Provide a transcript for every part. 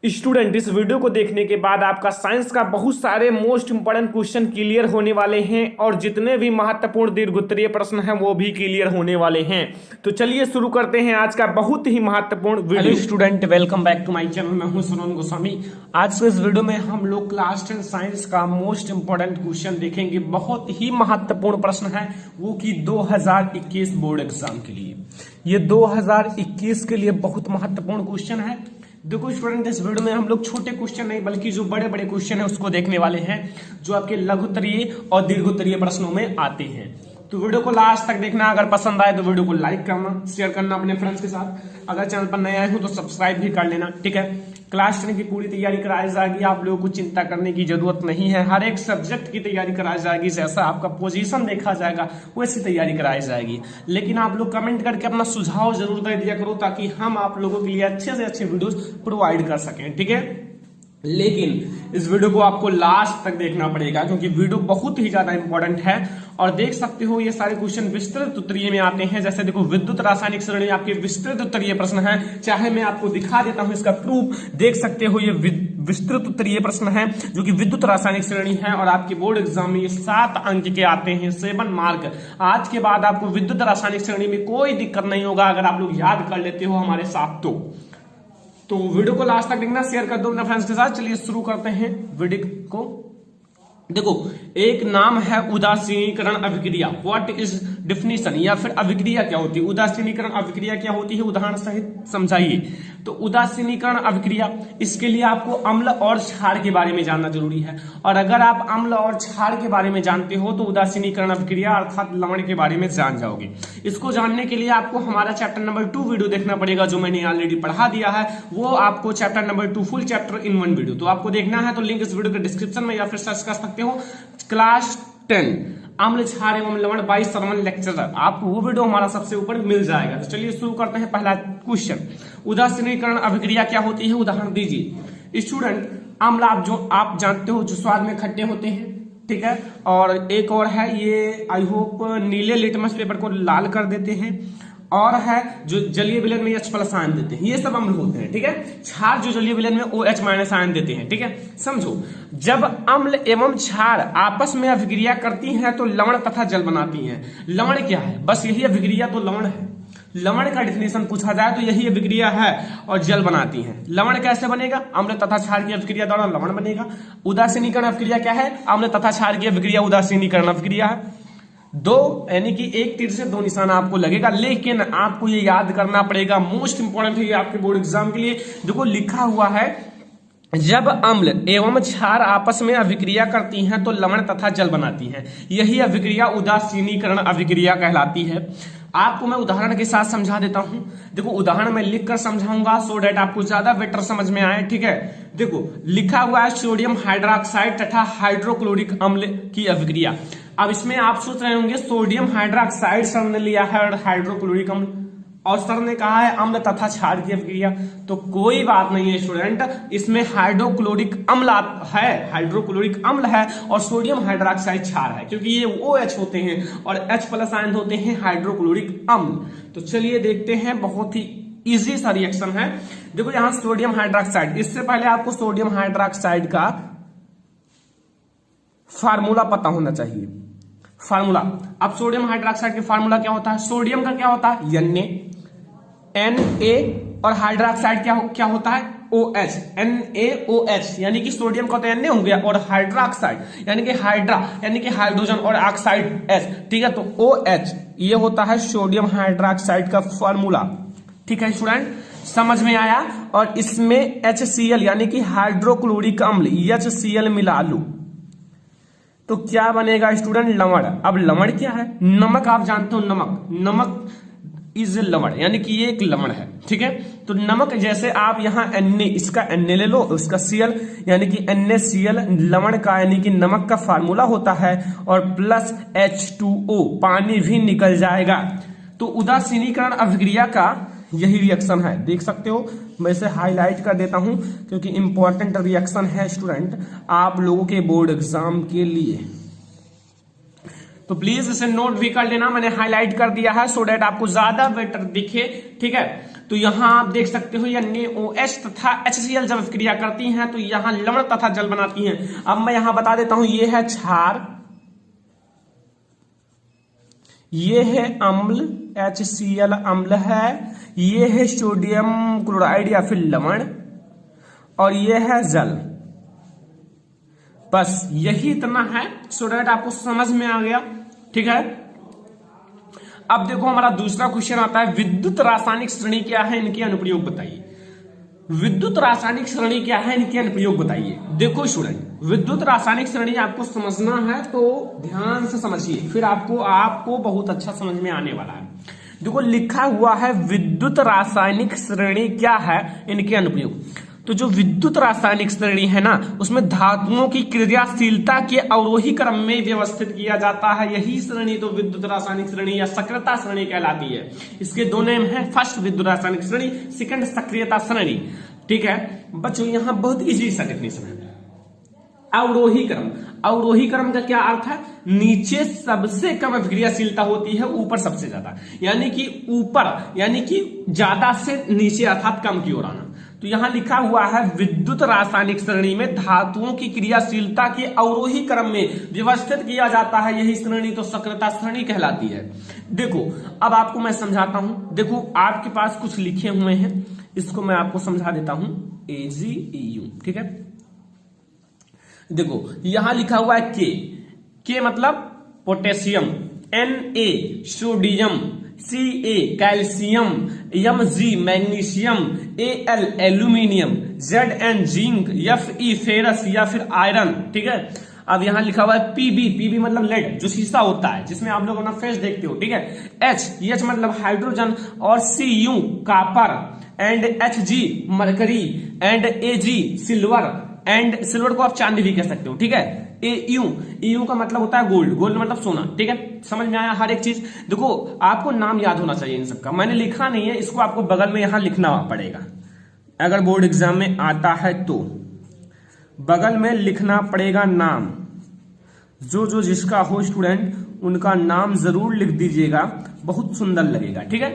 Student, इस video को देखने के बाद आपका साइंस का बहुत सारे मोस्ट इंपोर्टेंट क्वेश्चन क्लियर होने वाले हैं और जितने भी महत्वपूर्ण दीर्घोत्तरीय प्रश्न हैं वो भी क्लियर होने वाले हैं। तो चलिए शुरू करते हैं आज का बहुत ही महत्वपूर्ण video. Hello student, welcome back to my channel. मैं हूं सरोन गोस्वामी। आज के इस वीडियो में हम लोग क्लास 10 साइंस का मोस्ट इंपोर्टेंट क्वेश्चन देखेंगे। बहुत ही महत्वपूर्ण प्रश्न है वो कि 2021 बोर्ड एग्जाम के लिए, ये 2021 के लिए बहुत महत्वपूर्ण क्वेश्चन है। देखो स्टूडेंट, इस वीडियो में हम लोग छोटे क्वेश्चन नहीं बल्कि जो बड़े बड़े क्वेश्चन है उसको देखने वाले हैं, जो आपके लघुत्तरीय और दीर्घोत्तरीय प्रश्नों में आते हैं। तो वीडियो को लास्ट तक देखना। अगर पसंद आए तो वीडियो को लाइक करना, शेयर करना अपने फ्रेंड्स के साथ। अगर चैनल पर नए आए हो तो सब्सक्राइब भी कर लेना, ठीक है। क्लास 10 की पूरी तैयारी कराई जाएगी, आप लोगों को चिंता करने की जरूरत नहीं है। हर एक सब्जेक्ट की तैयारी कराई जाएगी, जैसा आपका पोजीशन देखा जाएगा वैसी तैयारी कराई जाएगी। लेकिन आप लोग कमेंट करके अपना सुझाव जरूर दे दिया करो ताकि हम आप लोगों के लिए अच्छे से अच्छे वीडियोस प्रोवाइड कर सकें, ठीक है। लेकिन इस वीडियो को आपको लास्ट तक देखना पड़ेगा क्योंकि वीडियो बहुत ही ज्यादा इंपॉर्टेंट है। और देख सकते हो ये सारे क्वेश्चन विस्तृत उत्तरीय में आते हैं। जैसे देखो, विद्युत रासायनिक श्रेणी आपके विस्तृत उत्तरीय प्रश्न है। चाहे मैं आपको दिखा देता हूं इसका प्रूफ, देख सकते हो ये विस्तृत उत्तरीय प्रश्न है जो कि विद्युत रासायनिक श्रेणी है। और आपके बोर्ड एग्जाम में ये 7 अंक के आते हैं, 7 मार्क। आज के बाद आपको विद्युत रासायनिक श्रेणी में कोई दिक्कत नहीं होगा अगर आप लोग याद कर लेते हो हमारे साथ। तो वीडियो को लास्ट तक देखना, शेयर कर दो अपने फ्रेंड्स के साथ। चलिए शुरू करते हैं वीडियो को। देखो, एक नाम है उदासीनीकरण अभिक्रिया। व्हाट इज डिफिनेशन, या फिर अभिक्रिया क्या होती है, उदासीनीकरण अभिक्रिया क्या होती है, उदाहरण सहित समझाइए। तो उदासीनीकरण अभिक्रिया, इसके लिए आपको अम्ल और क्षार के बारे में जानना जरूरी है। और अगर आप अम्ल और क्षार के बारे में जानते हो तो उदासीनीकरण अभिक्रिया अर्थात लवण के बारे में जान जाओगे। इसको जानने के लिए आपको हमारा चैप्टर नंबर 2 वीडियो देखना पड़ेगा, जो मैंने ऑलरेडी पढ़ा दिया है। वो आपको चैप्टर नंबर 2 फुल चैप्टर इन 1 वीडियो, तो आपको देखना है तो लिंक इस वीडियो के डिस्क्रिप्शन में या फिर सर्च कर सकते हो। क्लास 10 अम्ल क्षार एवं लवण बाई सरमन लेक्चरर, आपको वो वीडियो हमारा सबसे ऊपर मिल जाएगा। तो चलिए शुरू करते हैं। पहला क्वेश्चन, उदासीनीकरण अभिक्रिया क्या होती है, उदाहरण दीजिए। स्टूडेंट, अम्ल आप जानते हो जो स्वाद में खट्टे होते हैं, ठीक है। और एक और है, ये आई होप नीले लिटमस पेपर को लाल कर देते हैं। और है जो जलीय विलयन में H+ आयन देते हैं, ये सब अम्ल होते हैं, ठीक है। क्षार जो जलीय विलयन में OH- आयन देते हैं, ठीक है। समझो, जब अम्ल एवं क्षार आपस में अभिक्रिया करती हैं तो लवण तथा जल बनाती हैं। लवण क्या है, बस यही अभिक्रिया तो लवण है। लवण का डिफिनेशन पूछा जाए तो यही अभिक्रिया है और जल बनाती है। लवण कैसे बनेगा, अम्ल तथा क्षार की अभिक्रिया द्वारा लवण बनेगा। उदासीनीकरण अभिक्रिया क्या है, अम्ल तथा क्षार की अभिक्रिया उदासीनीकरण अभिक्रिया है। दो यानी कि एक तीर से 2 निशाना आपको लगेगा, लेकिन आपको ये याद करना पड़ेगा, मोस्ट इंपोर्टेंट है ये आपके बोर्ड एग्जाम के लिए। देखो लिखा हुआ है, जब अम्ल एवं क्षार आपस में अभिक्रिया करती हैं तो लवण तथा जल बनाती हैं। यही अभिक्रिया उदासीनीकरण अभिक्रिया कहलाती है। आपको मैं उदाहरण के साथ समझा देता हूं। देखो, उदाहरण मैं लिखकर समझाऊंगा सो डेट आपको ज्यादा बेटर समझ में आए, ठीक है। देखो लिखा हुआ है सोडियम हाइड्रोक्साइड तथा हाइड्रोक्लोरिक अम्ल की अभिक्रिया। अब इसमें आप सोच रहे होंगे सोडियम हाइड्रोक्साइड सर ने लिया है और हाइड्रोक्लोरिक अम्ल, और सर ने कहा है अम्ल तथा क्षार की अभिक्रिया। तो कोई बात नहीं है स्टूडेंट, इसमें हाइड्रोक्लोरिक अम्ल है, हाइड्रोक्लोरिक अम्ल है और सोडियम हाइड्रोक्साइड क्षार है, क्योंकि ये OH होते हैं और H+ आयन होते हैं हाइड्रोक्लोरिक अम्ल। तो चलिए देखते हैं, बहुत ही इजी सा रिएक्शन है। देखो यहां सोडियम हाइड्रोक्साइड, इससे पहले आपको सोडियम हाइड्रोक्साइड का फार्मूला पता होना चाहिए। फार्मूला, अब सोडियम हाइड्रोक्साइड का फार्मूला क्या होता है, सोडियम का क्या होता है Na और हाइड्रोक्साइड क्या होता है OH, NaOH, यानी कि सोडियम का तो Na हो गया और हाइड्रोक्साइड यानी कि हाइड्रा यानी कि हाइड्रोजन और ऑक्साइड H, ठीक है। तो OH ये होता है सोडियम हाइड्रोक्साइड का फार्मूला, ठीक है स्टूडेंट, समझ में आया। और इसमें HCl यानी कि हाइड्रोक्लोरिक अम्ल HCl मिला लो तो क्या बनेगा स्टूडेंट, लवण। अब लवण क्या है, नमक आप जानते हो, नमक इज लवण, यानी कि ये एक लवण है, ठीक है। तो नमक जैसे आप यहाँ Na, इसका Na ले लो, उसका Cl यानी कि NaCl लवण का यानी कि नमक का फार्मूला होता है, और प्लस H2O पानी भी निकल जाएगा। तो उदासीनीकरण अभिक्रिया का यही रिएक्शन है, देख सकते हो। मैं इसे हाईलाइट कर देता हूं क्योंकि इंपॉर्टेंट रिएक्शन है स्टूडेंट आप लोगों के बोर्ड एग्जाम के लिए। तो प्लीज इसे नोट भी कर लेना, मैंने हाईलाइट कर दिया है सो डेट आपको ज्यादा बेटर दिखे, ठीक है। तो यहां आप देख सकते हो ये NaOH तथा HCl जब अभिक्रिया करती हैं तो यहां लवण तथा जल बनाती हैं। अब मैं यहां बता देता हूं, ये है क्षार, ये है अम्ल HCl अम्ल है, ये है सोडियम क्लोराइड या फिर लवण, और ये है जल। बस यही इतना है, सो दैट आपको समझ में आ गया। ठीक है, अब देखो हमारा दूसरा क्वेश्चन आता है, विद्युत रासायनिक श्रेणी क्या है, इनके अनुप्रयोग बताइए। विद्युत रासायनिक श्रेणी क्या है, इनके अनुप्रयोग बताइए। देखो स्टूडेंट, विद्युत रासायनिक श्रेणी आपको समझना है तो ध्यान से समझिए, फिर आपको बहुत अच्छा समझ में आने वाला है। देखो लिखा हुआ है विद्युत रासायनिक श्रेणी क्या है, इनके अनुप्रयोग। तो जो विद्युत रासायनिक श्रेणी है ना, उसमें धातुओं की क्रियाशीलता के अवरोही क्रम में व्यवस्थित किया जाता है। यही श्रेणी तो विद्युत रासायनिक श्रेणी या सक्रियता श्रेणी कहलाती है। इसके दो नेम है, फर्स्ट विद्युत रासायनिक श्रेणी, सेकंड सक्रियता श्रेणी। ठीक है बच्चों, यहां बहुत इजी सा डेफिनेशन है। अवरोही क्रम, अवरोही क्रम का क्या अर्थ है, नीचे सबसे कम अभिक्रियाशीलता होती है, ऊपर सबसे ज्यादा, यानी कि ऊपर यानी कि ज्यादा से नीचे अर्थात कम की ओर आना। तो यहां लिखा हुआ है विद्युत रासायनिक श्रेणी में धातुओं की क्रियाशीलता के अवरोही क्रम में व्यवस्थित किया जाता है, यही श्रेणी तो सक्रियता श्रेणी कहलाती है। देखो अब आपको मैं समझाता हूं। देखो आपके पास कुछ लिखे हुए हैं, इसको मैं आपको समझा देता हूं। AgEu, ठीक है। देखो यहां लिखा हुआ है के मतलब potassium, Na sodium, Ca calcium, Mg magnesium, Al aluminium, Zn zinc, Fe ferrous या फिर आयरन। ठीक है, अब यहां लिखा हुआ है Pb मतलब लेड, जो शीशा होता है जिसमें आप लोग अपना फेस देखते हो। ठीक है, H मतलब हाइड्रोजन, और Cu copper, and Hg mercury, and Ag silver, and silver को आप चांदी भी कह सकते हो। ठीक है, EU का मतलब होता है गोल्ड, गोल्ड मतलब सोना। ठीक है, समझ में आया हर एक चीज। देखो आपको नाम याद होना चाहिए इन सबका, मैंने लिखा नहीं है, इसको आपको बगल में यहां लिखना पड़ेगा। अगर बोर्ड एग्जाम में आता है तो बगल में लिखना पड़ेगा नाम, जो जिसका हो स्टूडेंट उनका नाम जरूर लिख दीजिएगा, बहुत सुंदर लगेगा। ठीक है,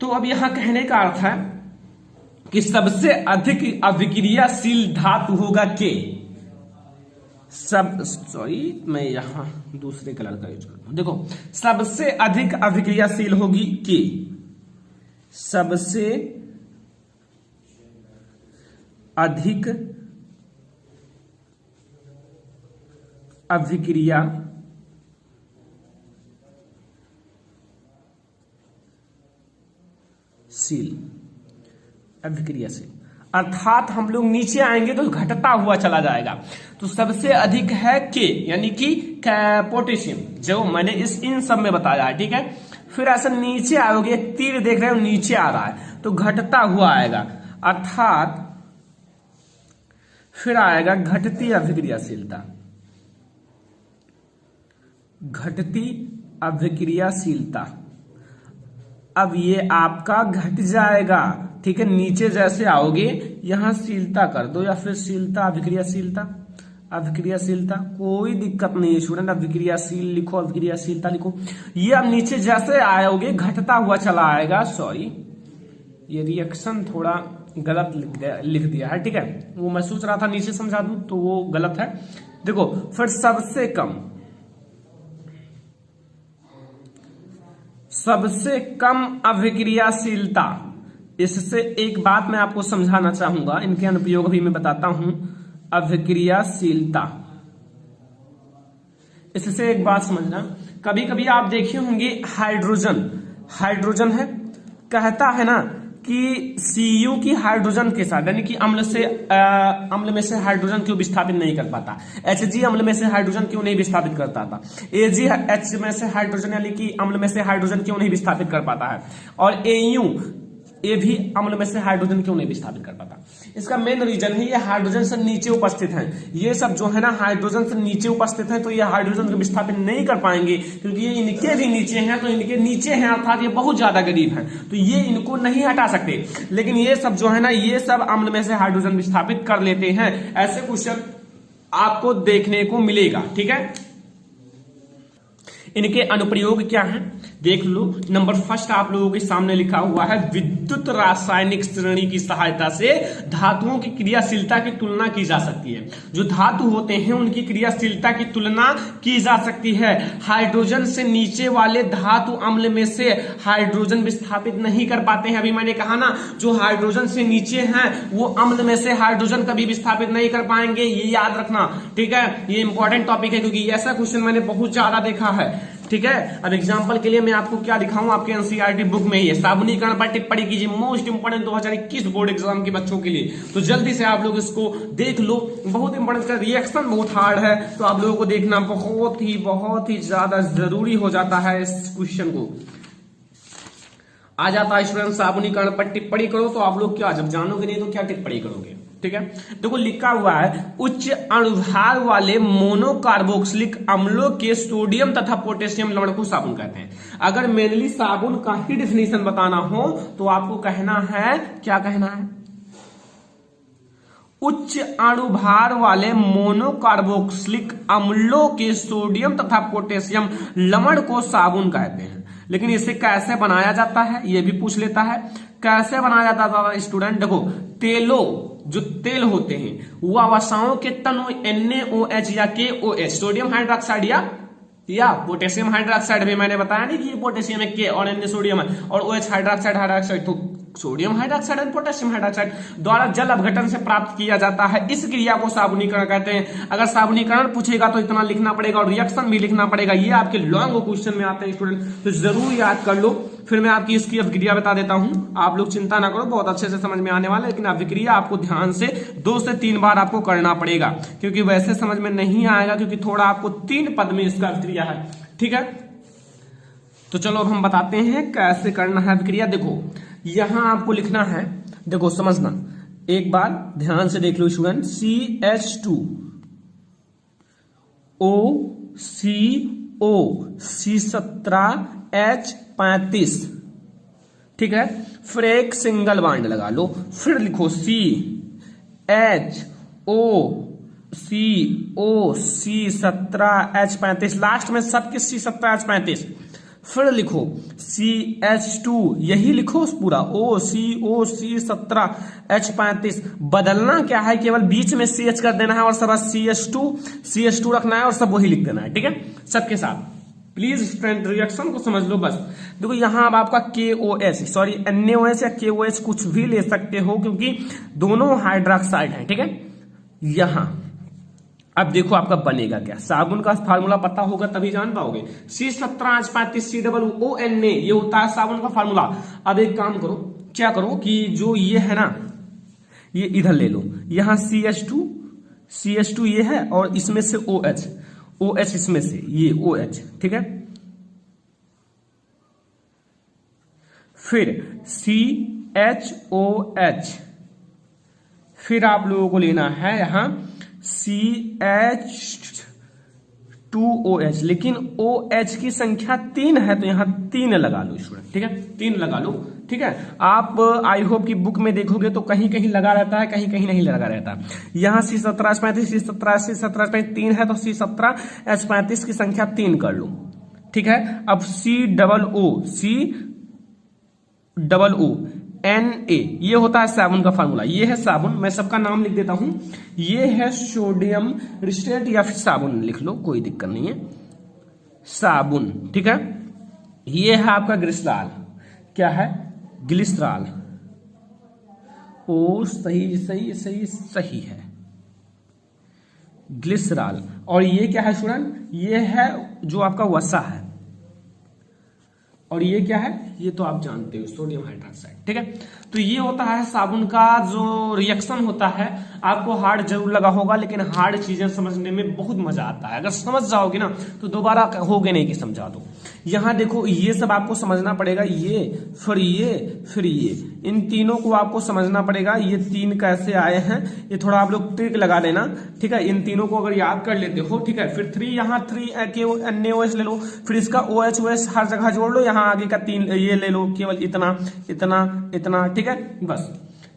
तो अब यहां कहने का अर्थ है कि सबसे अधिक अभिक्रियाशील धातु होगा के। मैं यहां दूसरे कलर का यूज करता हूं। देखो सबसे अधिक अभिक्रियाशील होगी के, सबसे अधिक अभिक्रियाशील अभिक्रियाशील अर्थात हम लोग नीचे आएंगे तो घटता हुआ चला जाएगा। तो सबसे अधिक है के, यानी कि पोटेशियम, जो मैंने इन सब में बताया है। ठीक है, फिर ऐसा नीचे आओगे, तीर देख रहे हो नीचे आ रहा है तो घटता हुआ आएगा, अर्थात फिर आएगा घटती अभिक्रियाशीलता, घटती अभिक्रियाशीलता। अब ये आपका घट जाएगा। ठीक है, नीचे जैसे आओगे यहां शीलता कर दो या फिर शीलता अभिक्रियाशीलता, अभिक्रियाशीलता कोई दिक्कत नहीं है स्टूडेंट, अभिक्रियाशील लिखो, अभिक्रियाशीलता लिखो। ये अब नीचे जैसे आओगे घटता हुआ चला आएगा। सॉरी, ये रिएक्शन थोड़ा गलत लिख दिया है। ठीक है, वो मैं सोच रहा था नीचे समझा दूं तो वो गलत है। देखो फिर सबसे कम अभिक्रियाशीलता। इससे एक बात मैं आपको समझाना चाहूंगा, इनके अनुप्रयोग भी मैं बताता हूं। अभिक्रियाशीलता, इससे एक बात समझना, कभी कभी आप देखे होंगे हाइड्रोजन है, कहता है ना कि Cu की हाइड्रोजन के साथ, यानी कि अम्ल में से हाइड्रोजन क्यों विस्थापित नहीं कर पाता, Hg अम्ल में से हाइड्रोजन क्यों नहीं विस्थापित करता था, Ag H में से हाइड्रोजन यानी कि अम्ल में से हाइड्रोजन क्यों नहीं विस्थापित कर पाता है, और Au ये भी अम्ल में से हाइड्रोजन क्यों नहीं विस्थापित कर पाता। इसका मेन रीजन है ये हाइड्रोजन से नीचे उपस्थित हैं। ये सब जो है ना हाइड्रोजन से नीचे उपस्थित हैं, तो ये हाइड्रोजन को विस्थापित नहीं कर पाएंगे क्योंकि ये इनके भी नीचे हैं, तो इनके नीचे हैं अर्थात ये बहुत ज्यादा गरीब हैं, तो ये इनको नहीं हटा सकते। लेकिन ये सब जो है ना, ये सब अम्ल में से हाइड्रोजन विस्थापित कर लेते हैं। ऐसे क्वेश्चन आपको देखने को मिलेगा। ठीक है, इनके अनुप्रयोग क्या है, देख लो, नंबर फर्स्ट आप लोगों के सामने लिखा हुआ है, विद्युत रासायनिक श्रेणी की सहायता से धातुओं की क्रियाशीलता की तुलना की जा सकती है। जो धातु होते हैं उनकी क्रियाशीलता की तुलना की जा सकती है। हाइड्रोजन से नीचे वाले धातु अम्ल में से हाइड्रोजन विस्थापित नहीं कर पाते हैं। अभी मैंने कहा ना, जो हाइड्रोजन से नीचे हैं वो अम्ल में से हाइड्रोजन कभी विस्थापित नहीं कर पाएंगे, ये याद रखना, ठीक है। ये इंपॉर्टेंट टॉपिक है क्योंकि ऐसा क्वेश्चन मैंने बहुत ज्यादा देखा है, ठीक है। अब एग्जांपल के लिए मैं आपको क्या दिखाऊं, आपके एनसीईआरटी बुक में ही है, साबुनीकरण पर टिप्पणी कीजिए, मोस्ट इंपोर्टेंट 2021 बोर्ड एग्जाम के बच्चों के लिए। तो जल्दी से आप लोग इसको देख लो, बहुत इंपॉर्टेंट, इसका रिएक्शन बहुत हार्ड है, तो आप लोगों को देखना बहुत ही ज्यादा जरूरी हो जाता है इस क्वेश्चन को। आ जाता है स्टूडेंट, साबुनीकरण पर टिप्पणी करो, तो आप लोग क्या, जब जानोगे नहीं तो क्या टिप्पणी करोगे, ठीक है। देखो लिखा हुआ है, उच्च अणुभार वाले मोनोकार्बोक्सिलिक अम्लों के सोडियम तथा पोटेशियम लवण को साबुन कहते हैं। अगर मेनली साबुन का ही डिफिनेशन बताना हो तो आपको कहना है, क्या कहना है, उच्च अणुभार वाले मोनोकार्बोक्सिलिक अम्लों के सोडियम तथा पोटेशियम लवण को साबुन कहते हैं। लेकिन इसे कैसे बनाया जाता है ये भी पूछ लेता है, कैसे बनाया जाता था स्टूडेंट। देखो तेलों, जो तेल होते हैं वो वसाओं के तनु NaOH या KOH, सोडियम हाइड्रोक्साइड या पोटेशियम हाइड्रोक्साइड में मैंने बताया नहीं कि ये पोटेशियम है K और Na सोडियम है और OH हाइड्रोक्साइड, तो सोडियम हाइड्रोक्साइड और पोटेशियम हाइड्रोक्साइड द्वारा जल अपघटन से प्राप्त किया जाता है। इस क्रिया को साबुनीकरण कहते हैं। अगर साबुनीकरण पूछेगा तो इतना लिखना पड़ेगा और रिएक्शन भी लिखना पड़ेगा, ये आपके लॉन्ग क्वेश्चन में आते हैं स्टूडेंट, तो जरूर याद कर लो। फिर मैं आपकी इसकी अभिक्रिया बता देता हूं, आप लोग चिंता ना करो, बहुत अच्छे से समझ में आने वाला है, लेकिन अभिक्रिया आपको ध्यान से 2 से 3 बार आपको करना पड़ेगा, क्योंकि वैसे समझ में नहीं आएगा, क्योंकि थोड़ा आपको 3 पद में इसका अभिक्रिया है, ठीक है। तो चलो अब हम बताते हैं कैसे करना है अभिक्रिया। देखो यहां आपको लिखना है, देखो समझना, एक बार ध्यान से देख लो स्टूडेंट, CH2O C17H35, ठीक है। फिर एक सिंगल बॉन्ड लगा लो, फिर लिखो CHO C17H35, लास्ट में सबके C17H35, फिर लिखो CH2, यही लिखो पूरा OCO C17H35। बदलना क्या है, केवल बीच में CH कर देना है और सब CH2 रखना है और सब वही लिख देना है, ठीक है, सबके साथ। प्लीज स्टूडेंट रिएक्शन को समझ लो बस। देखो यहां अब आपका KOH, सॉरी NaOH या KOH कुछ भी ले सकते हो क्योंकि दोनों हाइड्रोक्साइड हैं, ठीक है। यहां अब देखो आपका बनेगा क्या, साबुन का फार्मूला पता होगा तभी जान पाओगे, C17H35 COONA, ये होता है साबुन का फार्मूला। अब एक काम करो, क्या करो कि जो ये है ना, ये इधर ले लो, यहां CH2 ये है और इसमें से OH इसमें से ये OH, ठीक है। फिर CHOH, फिर आप लोगों को लेना है यहां CH2OH, लेकिन OH की संख्या 3 है तो यहां 3 लगा लो स्टूडेंट, ठीक है, 3 लगा लो, ठीक है। आप आई होप की बुक में देखोगे तो कहीं कहीं लगा रहता है, कहीं कहीं नहीं लगा रहता। यहां C17H35 3 है तो C17H35 की संख्या 3 कर लो, ठीक है। अब COO Na, ये होता है साबुन का फार्मूला, ये है साबुन, मैं सबका नाम लिख देता हूं, ये है सोडियम रिस्टेट या फिर साबुन लिख लो, कोई दिक्कत नहीं है, साबुन, ठीक है। ये है आपका ग्लिसरॉल, क्या है, ग्लिसरॉल, ओ सही है, ग्लिसरॉल। और ये क्या है स्टूडेंट, ये है जो आपका वसा है, और ये क्या है, ये तो आप जानते हो सोडियम हाइड्रोक्साइड, ठीक है। तो ये होता है साबुन का जो रिएक्शन होता है। आपको हार्ड जरूर लगा होगा, लेकिन हार्ड चीजें समझने में बहुत मजा आता है, अगर समझ जाओगे ना तो दोबारा होगे नहीं कि समझा दो। यहां देखो ये सब आपको समझना पड़ेगा, ये फिर ये, इन तीनों को आपको समझना पड़ेगा, ये 3 कैसे आए हैं, ये थोड़ा आप लोग ट्रिक लगा देना, ठीक है। इन तीनों को अगर याद कर लेते हो, ठीक है। फिर 3 यहाँ 3 NaOH ले लो, फिर इसका OH हर जगह जोड़ लो, यहाँ आगे का 3 ये ले लो, केवल इतना, ठीक है, बस।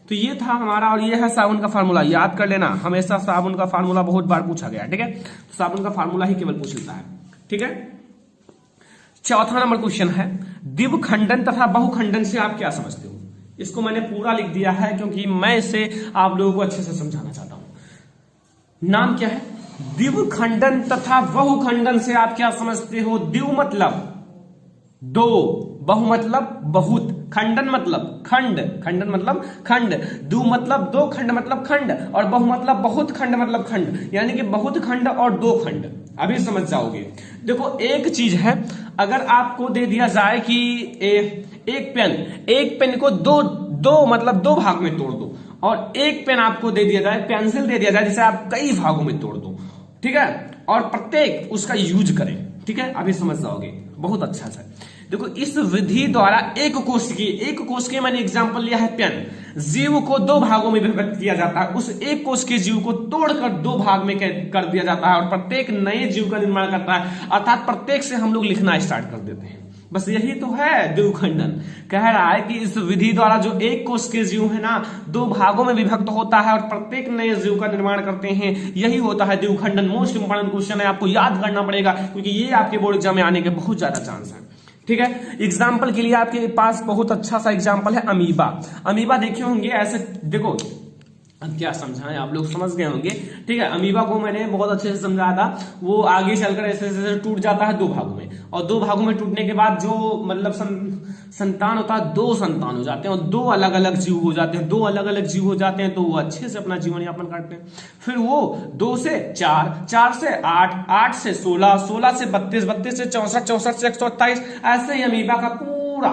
तो ये था हमारा, और ये है साबुन का फार्मूला, याद कर लेना, हमेशा साबुन का फार्मूला बहुत बार पूछा गया, ठीक है। तो साबुन का फार्मूला ही केवल पूछ लेता है, ठीक है। चौथा नंबर क्वेश्चन है, द्विखंडन तथा बहुखंडन से आप क्या समझते हो? इसको मैंने पूरा लिख दिया है क्योंकि मैं इसे आप लोगों को अच्छे से समझाना चाहता हूं। नाम क्या है? द्विखंडन तथा बहुखंडन से आप क्या समझते हो? द्वि मतलब दो, बहु मतलब बहुत, खंडन मतलब खंड, खंडन मतलब खंड, दो मतलब दो, खंड मतलब खंड, और बहु मतलब बहुत, खंड मतलब खंड, यानी कि बहुत खंड और दो खंड। अभी समझ जाओगे। देखो एक चीज है, अगर आपको दे दिया जाए कि एक पेन को दो मतलब दो भाग में तोड़ दो, और एक पेन आपको दे दिया जाए, पेंसिल दे दिया जाए जिसे आप कई भागों में तोड़ दो, ठीक है, और प्रत्येक उसका यूज करें, ठीक है, अभी समझ जाओगे बहुत अच्छा सा। देखो इस विधि द्वारा एक कोश के मैंने एग्जांपल लिया है पेन, जीव को दो भागों में विभक्त किया जाता है, उस एक कोश के जीव को तोड़कर दो भाग में कर दिया जाता है और प्रत्येक नए जीव का निर्माण करता है, अर्थात प्रत्येक से हम लोग लिखना स्टार्ट कर देते हैं। बस यही तो है द्विखंडन। कह रहा है कि इस विधि द्वारा जो एक कोश के जीव है ना, दो भागों में विभक्त होता है और प्रत्येक नए जीव का निर्माण करते हैं, यही होता है द्विखंडन। मोस्ट इंपोर्टेंट क्वेश्चन है, आपको याद करना पड़ेगा क्योंकि ये आपके बोर्ड एग्जाम में आने के बहुत ज्यादा चांस है, ठीक है। एग्जाम्पल के लिए आपके पास बहुत अच्छा सा एग्जाम्पल है अमीबा। अमीबा देखे होंगे ऐसे, देखो अब क्या समझाएं, आप लोग समझ गए होंगे, ठीक है। अमीबा को मैंने बहुत अच्छे से समझाया था। वो आगे चलकर ऐसे ऐसे टूट जाता है दो भागों में, और दो भागों में टूटने के बाद जो मतलब संतान होता है, दो संतान हो जाते हैं और दो अलग अलग जीव हो जाते हैं, दो अलग अलग जीव हो जाते हैं, तो वो अच्छे से अपना जीवन यापन करते हैं। फिर वो 2 से 4, 4 से 8, 8 से 16, 16 से 32, 32 से 64, 64 से 128, ऐसे ही अमीबा का पूरा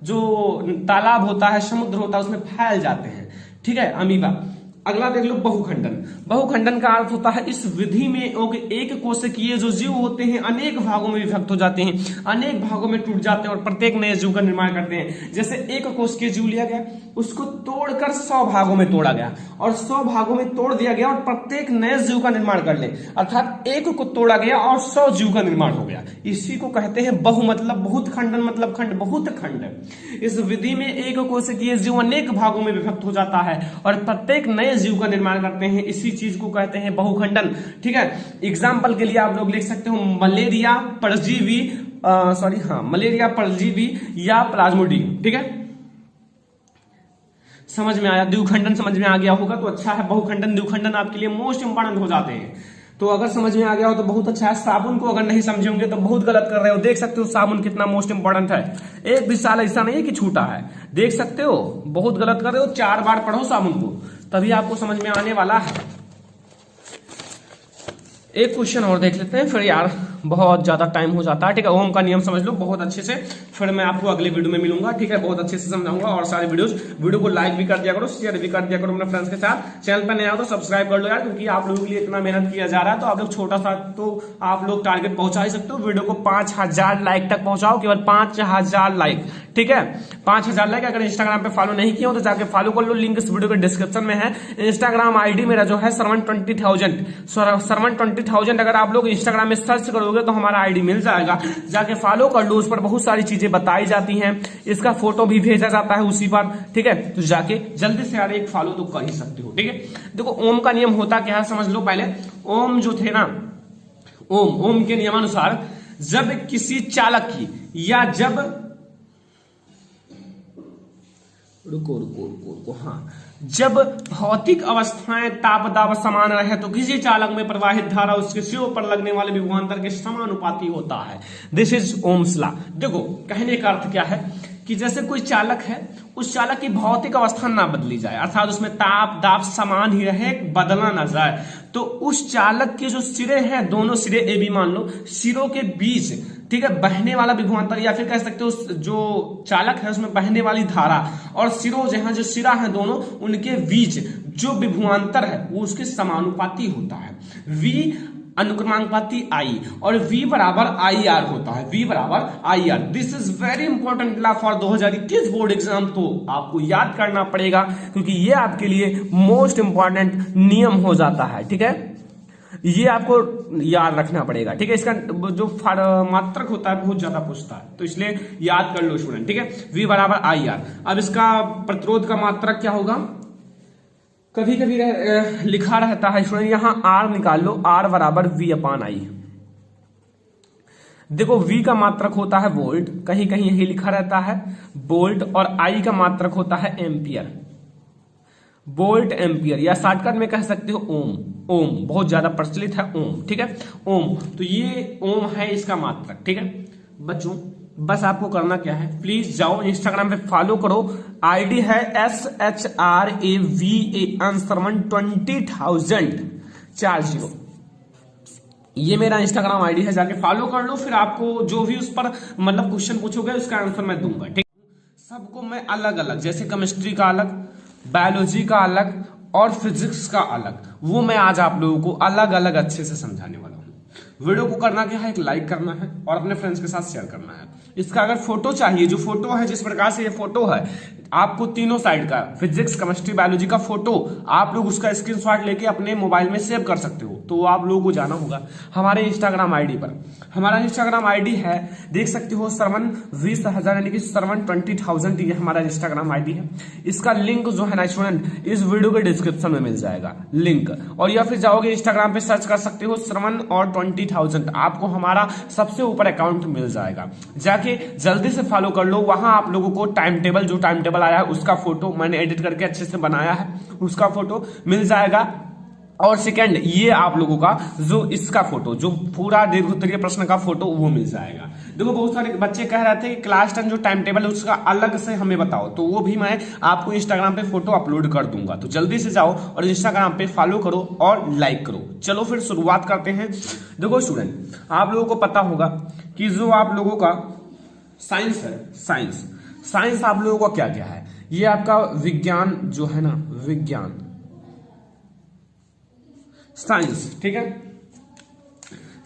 जो तालाब होता है, समुद्र होता है, उसमें फैल जाते हैं, ठीक है, अमीबा। अगला देख लो बहुखंडन। बहुखंडन का अर्थ होता है इस विधि में एक कोशिकीय जो जीव होते हैं अनेक भागों में विभक्त हो जाते हैं, अनेक भागों में टूट जाते हैं और प्रत्येक नए जीव का निर्माण करते हैं। जैसे एक कोशिकीय जीव लिया गया, उसको तोड़कर 100 भागों में तोड़ा गया और 100 भागों में तोड़ दिया गया और प्रत्येक नए जीव का निर्माण कर ले, अर्थात एक को तोड़ा गया और 100 जीव का निर्माण हो गया। इसी को कहते हैं बहु मतलब बहुत, खंडन मतलब खंड, बहुत खंड। इस विधि में एक कोशिकीय जीव अनेक भागों में विभक्त हो जाता है और प्रत्येक नए जीव का निर्माण करते हैं, इसी चीज को कहते हैं बहुखंडन, ठीक है। एग्जाम्पल के लिए आप लोग लिख सकते हो मलेरिया परजीवी, मलेरिया परजीवी या प्लाज्मोडियम, ठीक है। समझ में आया? द्विखंडन समझ में आ गया होगा तो अच्छा है। बहुखंडन द्विखंडन आपके लिए मोस्ट इंपोर्टेंट हो जाते हैं, तो अगर समझ में आ गया हो तो बहुत अच्छा है। साबुन को अगर नहीं समझे होंगे तो बहुत गलत कर रहे हो। देख सकते हो साबुन कितना मोस्ट इंपोर्टेंट है, एक भी साल ऐसा नहीं है कि छूटा है, देख सकते हो, बहुत गलत कर रहे हो। 4 बार पढ़ो साबुन को, तभी आपको समझ में आने वाला है। एक क्वेश्चन और देख लेते हैं, फिर यार बहुत ज्यादा टाइम हो जाता है, ठीक है। ओम का नियम समझ लो बहुत अच्छे से, फिर मैं आपको अगले वीडियो में मिलूंगा, ठीक है। बहुत अच्छे से समझाऊंगा और सारे वीडियो को लाइक भी कर दिया करो, शेयर भी कर दिया करो अपने फ्रेंड्स के साथ। चैनल पर नया हो तो सब्सक्राइब कर लो यार, क्योंकि आप लोगों के लिए इतना मेहनत किया जा रहा है, तो आप लोग छोटा सा तो आप लोग टारगेट पहुंचा ही सकते हो। वीडियो को 5000 लाइक तक पहुंचाओ, केवल 5000 लाइक, ठीक है, 5000 लाइक। अगर इंस्टाग्राम पे फॉलो नहीं किया हो तो जाके फॉलो कर लो, लिंक इस वीडियो के डिस्क्रिप्शन में है। इंस्टाग्राम आईडी मेरा जो है सरवण 20,000, अगर आप लोग इंस्टाग्राम में सर्च करोगे तो हमारा आईडी मिल जाएगा, जाके फॉलो कर लो। उस पर बहुत सारी चीजें बताई जाती हैं, इसका फोटो भी भेजा जाता है उसी पर, ठीक है। तो जाके जल्दी से यार एक फॉलो तो कर ही सकते हो, ठीक है। देखो ओम का नियम होता क्या है समझ लो पहले। ओम जो थे ना, ओम के नियमानुसार जब किसी चालक की या जब रुको जब भौतिक अवस्थाएं ताप दाब समान रहे तो किसी चालक में प्रवाहित धारा उसके सिरों पर लगने वाले विभवांतर के समानुपाती होता है। This is Ohm's law. देखो कहने का अर्थ क्या है कि जैसे कोई चालक है, उस चालक की भौतिक अवस्था ना बदली जाए, अर्थात उसमें ताप दाब समान ही रहे, बदला ना जाए, तो उस चालक के जो सिरे हैं, दोनों सिरे ए बी मान लो, सिरों के बीच, ठीक है, बहने वाला विभवांतर, या फिर कह सकते हो जो चालक है उसमें बहने वाली धारा और सिरों जहां जो सिरा है दोनों, उनके बीच जो विभवांतर है वो उसके समानुपाती होता है। V अनुक्रमानुपाती I और V बराबर IR होता है, V बराबर IR। This is very important law for 2021 board exam, तो आपको याद करना पड़ेगा क्योंकि ये आपके लिए मोस्ट इंपॉर्टेंट नियम हो जाता है, ठीक है। ये आपको याद रखना पड़ेगा, ठीक है। इसका जो मात्रक होता है बहुत ज्यादा पूछता है, तो इसलिए याद कर लो स्टूडेंट, ठीक है। V बराबर IR। अब इसका प्रतिरोध का मात्रक क्या होगा, कभी कभी लिखा रहता है स्टूडेंट, यहां R निकाल लो, R बराबर V/I। देखो V का मात्रक होता है वोल्ट, कहीं कहीं यही लिखा रहता है वोल्ट, और I का मात्रक होता है एम्पियर, वोल्ट एम्पियर, या शॉर्टकट में कह सकते हो ओम। ओम बहुत ज्यादा प्रचलित है ओम, ठीक है, ओम। तो ये ओम है इसका मात्रक, ठीक है बच्चों। बस आपको करना क्या है, प्लीज जाओ इंस्टाग्राम पे फॉलो करो, आईडी है SHRAVAN सरवन 20,040। ये मेरा इंस्टाग्राम आईडी है, जाके फॉलो कर लो। फिर आपको जो भी उस पर मतलब क्वेश्चन पूछोगे उसका आंसर मैं दूंगा, ठीक। सबको मैं अलग अलग, जैसे केमिस्ट्री का अलग, बायोलॉजी का अलग और फिजिक्स का अलग, वो मैं आज आप लोगों को अलग अलग अच्छे से समझाने वाला हूँ। वीडियो को करना क्या है, एक लाइक करना है और अपने फ्रेंड्स के साथ शेयर करना है। इसका अगर फोटो चाहिए, जो फोटो है जिस प्रकार से ये फोटो है, आपको तीनों साइड का फिजिक्स केमिस्ट्री बायोलॉजी का फोटो आप लोग उसका स्क्रीनशॉट लेके अपने मोबाइल में सेव कर सकते हो। तो आप लोगों को जाना होगा हमारे इंस्टाग्राम आईडी पर। हमारा इंस्टाग्राम आईडी है, देख सकते हो, सरवन 20,000 यानी कि सरवन 20,000, ये हमारा इंस्टाग्राम आईडी है। इसका लिंक जो है ना स्टूडेंट, इस वीडियो के डिस्क्रिप्शन में मिल जाएगा लिंक, और या फिर जाओगे इंस्टाग्राम पे सर्च कर सकते हो सरवन और 20,000, आपको हमारा सबसे ऊपर अकाउंट मिल जाएगा। जाके जल्दी से फॉलो कर लो, वहां आप लोगों को टाइम टेबल, जो टाइम टेबल आया है उसका फोटो मैंने एडिट करके अच्छे से बनाया है, उसका फोटो मिल जाएगा। और सेकंड, ये आप लोगों का जो इसका फोटो, जो पूरा दीर्घोत्तरीय प्रश्न का फोटो, वो मिल जाएगा। देखो बहुत सारे बच्चे कह रहे थे कि क्लास 10 जो टाइम टेबल है उसका अलग से हमें बताओ, तो वो भी मैं आपको इंस्टाग्राम पे फोटो अपलोड कर दूंगा। तो जल्दी से जाओ और इंस्टाग्राम पे फॉलो करो और लाइक करो। चलो फिर शुरुआत करते हैं। देखो स्टूडेंट, आप लोगों को पता होगा कि जो आप लोगों का साइंस है, साइंस आप लोगों का क्या क्या है, ये आपका विज्ञान जो है ना, विज्ञान साइंस, ठीक है।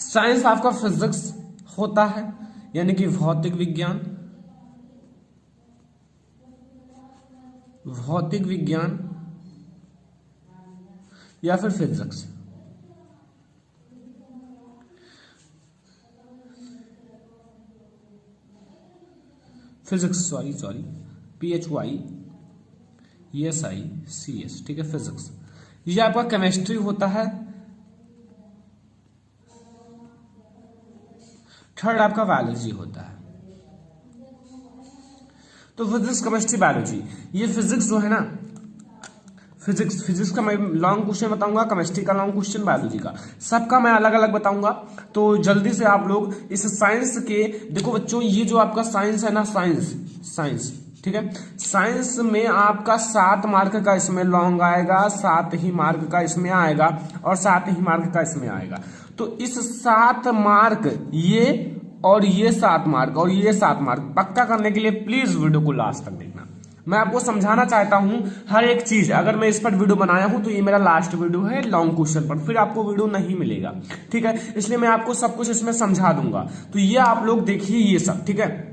साइंस आपका फिजिक्स होता है, यानी कि भौतिक विज्ञान, या फिर फिजिक्स। सॉरी PHYESICS, ठीक है, फिजिक्स। ये आपका केमिस्ट्री होता है। थर्ड आपका बायोलॉजी होता है। तो फिजिक्स केमिस्ट्री बायोलॉजी, ये फिजिक्स जो है ना, फिजिक्स का मैं लॉन्ग क्वेश्चन बताऊंगा, केमिस्ट्री का लॉन्ग क्वेश्चन, बायोलॉजी का सबका मैं अलग अलग बताऊंगा। तो जल्दी से आप लोग इस साइंस के, देखो बच्चों, ये जो आपका साइंस है ना, साइंस, ठीक है, साइंस में आपका 7 मार्क का इसमें लॉन्ग आएगा, 7 ही मार्क का इसमें आएगा, और 7 ही मार्क का इसमें आएगा। तो इस 7 मार्क, ये और ये 7 मार्क और ये 7 मार्क पक्का करने के लिए प्लीज वीडियो को लास्ट तक देखना। मैं आपको समझाना चाहता हूं हर एक चीज। अगर मैं इस पर वीडियो बनाया हूं तो ये मेरा लास्ट वीडियो है लॉन्ग क्वेश्चन पर, फिर आपको वीडियो नहीं मिलेगा, ठीक है। इसलिए मैं आपको सब कुछ इसमें समझा दूंगा। तो ये आप लोग देखिए ये सब, ठीक है।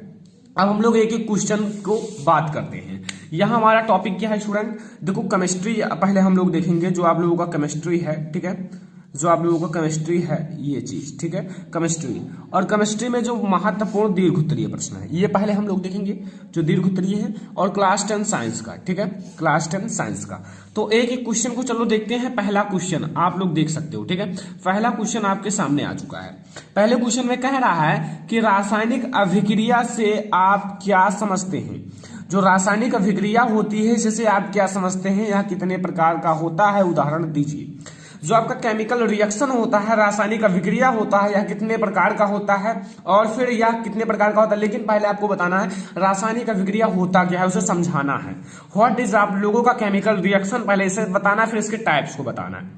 अब हम लोग एक एक क्वेश्चन को बात करते हैं। यहाँ हमारा टॉपिक क्या है स्टूडेंट, देखो केमिस्ट्री पहले हम लोग देखेंगे, जो आप लोगों का केमिस्ट्री है, ठीक है, जो आप लोगों का केमिस्ट्री है ये चीज, ठीक है, केमिस्ट्री। और केमिस्ट्री में जो महत्वपूर्ण दीर्घोत्तरीय प्रश्न है ये पहले हम लोग देखेंगे, जो दीर्घोत्तरीय है, और क्लास 10 साइंस का, ठीक है, क्लास 10 साइंस का। तो एक एक क्वेश्चन को चलो देखते हैं। पहला क्वेश्चन आप लोग देख सकते हो, ठीक है, पहला क्वेश्चन आपके सामने आ चुका है। पहले क्वेश्चन में कह रहा है कि रासायनिक अभिक्रिया से आप क्या समझते हैं। जो रासायनिक अभिक्रिया होती है जिसे आप क्या समझते हैं, यह कितने प्रकार का होता है, उदाहरण दीजिए। जो आपका केमिकल रिएक्शन होता है, रासायनिक अभिक्रिया होता है, यह कितने प्रकार का होता है, और फिर यह कितने प्रकार का होता है। लेकिन पहले आपको बताना है रासायनिक अभिक्रिया होता क्या है, उसे समझाना है। व्हाट इज आप लोगों का केमिकल रिएक्शन, पहले इसे बताना, फिर इसके टाइप्स को बताना है,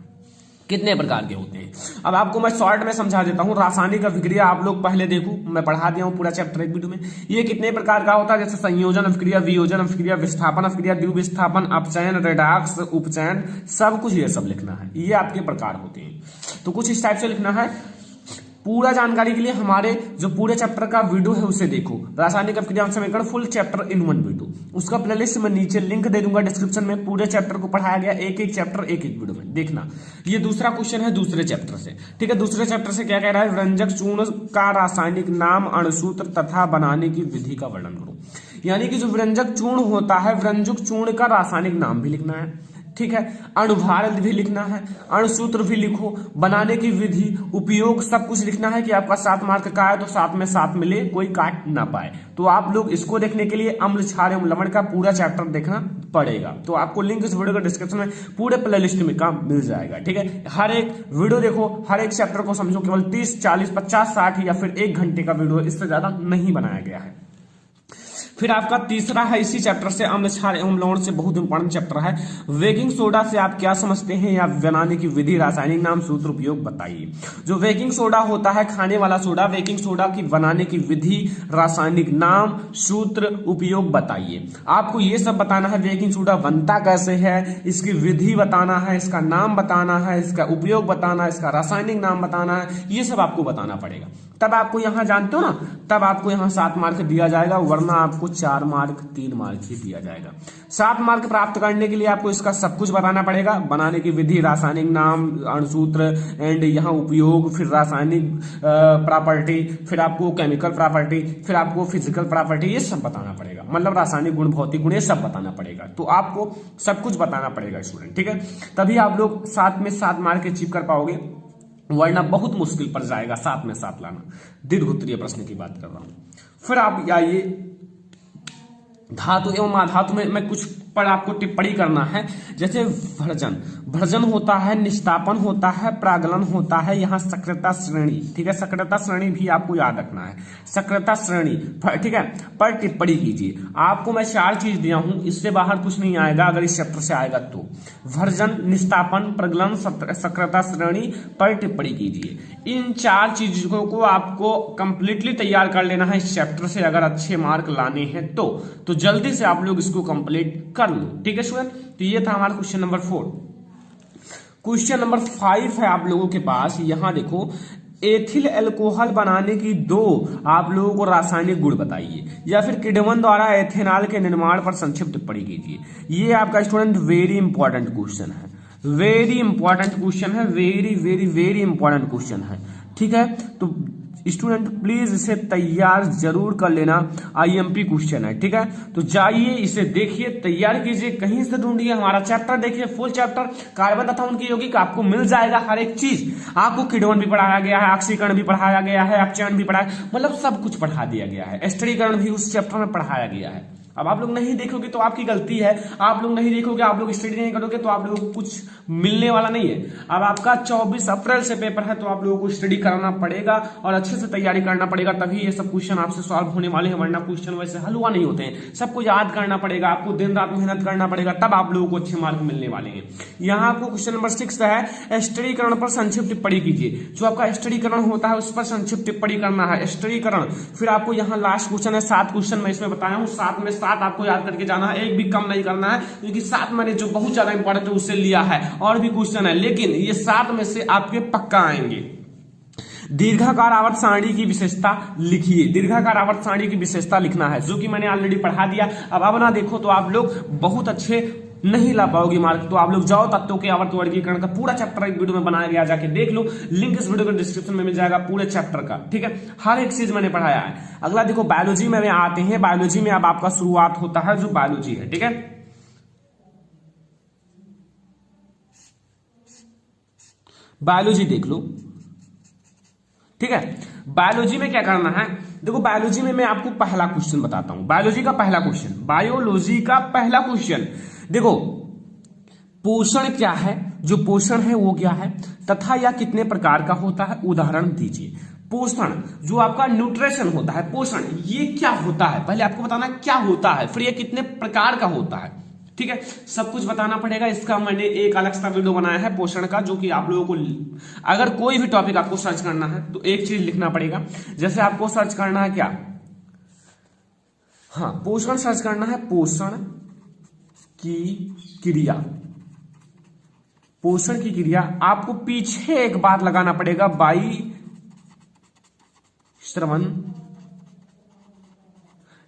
कितने प्रकार के होते हैं। अब आपको मैं शॉर्ट में समझा देता हूं। रासायनिक अभिक्रिया आप लोग पहले देखो, मैं पढ़ा दिया हूं पूरा चैप्टर एक वीडियो में। ये कितने प्रकार का होता है, जैसे संयोजन अभिक्रिया, वियोजन अभिक्रिया, विस्थापन अभिक्रिया, द्विविस्थापन, अपचयन, रेडॉक्स, उपचयन, सब कुछ ये सब लिखना है। ये आपके प्रकार होते हैं, तो कुछ इस टाइप से लिखना है। पूरा जानकारी के लिए हमारे जो पूरे चैप्टर का वीडियो है उसे देखो, रासायनिक अभिक्रिया समीकरण फुल चैप्टर इन 1 वीडियो। उसका प्लेलिस्ट मैं नीचे लिंक दे दूंगा डिस्क्रिप्शन में। पूरे चैप्टर को पढ़ाया गया, एक एक चैप्टर एक एक वीडियो में देखना। ये दूसरा क्वेश्चन है दूसरे चैप्टर से, ठीक है। दूसरे चैप्टर से क्या कह रहा है, व्यंजक चूर्ण का रासायनिक नाम, अणुसूत्र तथा बनाने की विधि का वर्णन करो। यानी कि जो व्यंजक चूर्ण होता है, व्यंजक चूर्ण का रासायनिक नाम भी लिखना है, ठीक है। अणुभार भी लिखना है, अणुसूत्र भी लिखो, बनाने की विधि, उपयोग, सब कुछ लिखना है कि आपका 7 मार्क का है तो 7 में 7 मिले, कोई काट ना पाए। तो आप लोग इसको देखने के लिए अम्ल क्षार एवं लवण का पूरा चैप्टर देखना पड़ेगा। तो आपको लिंक इस वीडियो के डिस्क्रिप्शन में पूरे प्लेलिस्ट में का मिल जाएगा, ठीक है। हर एक वीडियो देखो, हर एक चैप्टर को समझो। केवल 30, 40, 50, 60 या फिर 1 घंटे का वीडियो, इससे ज्यादा नहीं बनाया गया है। फिर आपका तीसरा है इसी चैप्टर से, अम्ल क्षार एवं लवण से, बहुत इंपॉर्टेंट चैप्टर है। बेकिंग सोडा से आप क्या समझते हैं या बनाने की विधि, रासायनिक नाम, सूत्र, उपयोग बताइए। जो बेकिंग सोडा होता है, खाने वाला सोडा, बेकिंग सोडा की बनाने की विधि, रासायनिक नाम, सूत्र, उपयोग बताइए। आपको ये सब बताना है। बेकिंग सोडा बनता कैसे है, इसकी विधि बताना है, इसका नाम बताना है, इसका उपयोग बताना है, इसका रासायनिक नाम बताना है, ये सब आपको बताना पड़ेगा। तब आपको यहां जानते हो ना, तब आपको यहां 7 मार्क दिया जाएगा, वरना आपको 4 मार्क 3 मार्क ही दिया जाएगा। 7 मार्क प्राप्त करने के लिए आपको इसका सब कुछ बताना पड़ेगा। बनाने की विधि, रासायनिक नाम, अणुसूत्र एंड यहाँ उपयोग, फिर रासायनिक प्रॉपर्टी, फिर आपको केमिकल प्रॉपर्टी, फिर आपको फिजिकल प्रॉपर्टी, ये सब बताना पड़ेगा। मतलब रासायनिक गुण, भौतिक गुण, ये सब बताना पड़ेगा। तो आपको सब कुछ बताना पड़ेगा स्टूडेंट, ठीक है। तभी आप लोग 7 में 7 मार्क अचीव कर पाओगे, वरना बहुत मुश्किल पड़ जाएगा 7 में 7 लाना। दीर्घ उत्तरीय प्रश्न की बात कर रहा हूं। फिर आप आइए धातु एवं अधातु में मैं कुछ पर आपको टिप्पणी करना है। जैसे भर्जन, भर्जन होता है, निष्तापन होता है, प्रागलन होता है, यहाँ सक्रियता श्रेणी, ठीक है। सक्रियता श्रेणी भी आपको याद रखना है, सक्रियता श्रेणी, ठीक है, पर टिप्पणी कीजिए। आपको मैं 4 चीज दिया हूं, इससे बाहर कुछ नहीं आएगा अगर इस चैप्टर से आएगा तो। भर्जन, निष्तापन, प्रगलन, सक्रियता श्रेणी पर टिप्पणी कीजिए। इन 4 चीजों को आपको कंप्लीटली तैयार कर लेना है इस चैप्टर से, अगर अच्छे मार्क लाने हैं तो जल्दी से आप लोग इसको कंप्लीट कर लो, ठीक है स्टूडेंट। तो ये था हमारा क्वेश्चन नंबर 4। क्वेश्चन नंबर 5 है आप लोगों के पास। यहां देखो, एथिल अल्कोहल बनाने की 2 आप लोगों को रासायनिक गुण बताइए, या फिर किण्वन द्वारा एथेनॉल के निर्माण पर संक्षिप्त टिप्पणी कीजिए। ये आपका स्टूडेंट वेरी इंपॉर्टेंट क्वेश्चन है, वेरी इंपॉर्टेंट क्वेश्चन है, very very very important question है, ठीक है। तो स्टूडेंट प्लीज इसे तैयार जरूर कर लेना, आईएमपी क्वेश्चन है, ठीक है। तो जाइए इसे देखिए, तैयार कीजिए, कहीं से ढूंढिए, हमारा चैप्टर देखिए, फुल चैप्टर कार्बन तथा उनकी यौगिक आपको मिल जाएगा। हर एक चीज आपको, किण्वन भी पढ़ाया गया है, ऑक्सीकरण भी पढ़ाया गया है, अपचयन भी पढ़ाया, मतलब सब कुछ पढ़ा दिया गया है। स्थिरीकरण भी उस चैप्टर में पढ़ाया गया है। अब आप लोग नहीं देखोगे तो आपकी गलती है, आप लोग नहीं देखोगे, आप लोग स्टडी नहीं करोगे तो आप लोगों को कुछ मिलने वाला नहीं है। अब आपका 24 अप्रैल से पेपर है, तो आप लोगों को स्टडी करना पड़ेगा और अच्छे से तैयारी करना पड़ेगा, तभी ये सब क्वेश्चन आपसे सॉल्व होने वाले हैं। वरना क्वेश्चन वैसे हलवा नहीं होते हैं, सबको याद करना पड़ेगा, आपको दिन रात मेहनत करना पड़ेगा, तब आप लोगों को अच्छे मार्क मिलने वाले हैं। यहाँ आपको क्वेश्चन नंबर 6 है, स्थिरीकरण पर संक्षिप्त टिप्पणी कीजिए। जो आपका स्थिरीकरण होता है उस पर संक्षिप्त टिप्पणी करना है, स्थिरीकरण। फिर आपको यहाँ लास्ट क्वेश्चन है, 7 क्वेश्चन मैं इसमें बताया हूँ, 7 में 7 आपको याद करके जाना है, एक भी कम नहीं करना है, क्योंकि 7 मैंने जो बहुत ज्यादा इंपॉर्टेंट है उससे लिया है, और भी क्वेश्चन है, लेकिन ये 7 में से आपके पक्का आएंगे। दीर्घाकार आवर्त सारणी की विशेषता लिखिए, दीर्घाकार आवर्त सारणी की विशेषता लिखना है, जो कि मैंने ऑलरेडी पढ़ा दिया। अब ना देखो तो आप लोग बहुत अच्छे नहीं ला पाओगे मार्क, तो आप लोग जाओ तत्वों के आवर्त वर्गीकरण का पूरा चैप्टर एक वीडियो में बनाया गया, जाके देख लो, लिंक इस वीडियो के डिस्क्रिप्शन में मिल जाएगा पूरे चैप्टर का, ठीक है। हर एक चीज मैंने पढ़ाया है। अगला देखो, बायोलॉजी में आते हैं। बायोलॉजी में अब आपका शुरुआत होता है, जो बायोलॉजी है, ठीक है। बायोलॉजी देख लो, ठीक है। बायोलॉजी में क्या करना है, देखो बायोलॉजी में मैं आपको पहला क्वेश्चन बताता हूं। बायोलॉजी का पहला क्वेश्चन, बायोलॉजी का पहला क्वेश्चन देखो, पोषण क्या है, जो पोषण है वो क्या है, तथा यह कितने प्रकार का होता है, उदाहरण दीजिए। पोषण, जो आपका न्यूट्रिशन होता है, पोषण ये क्या होता है, पहले आपको बताना क्या होता है, फिर ये कितने प्रकार का होता है, ठीक है। सब कुछ बताना पड़ेगा। इसका मैंने एक अलग सा वीडियो बनाया है पोषण का, जो कि आप लोगों को अगर कोई भी टॉपिक आपको सर्च करना है तो एक चीज लिखना पड़ेगा। जैसे आपको सर्च करना है क्या, हाँ, पोषण सर्च करना है, पोषण की क्रिया, पोषण की क्रिया। आपको पीछे एक बात लगाना पड़ेगा, बाई श्रवण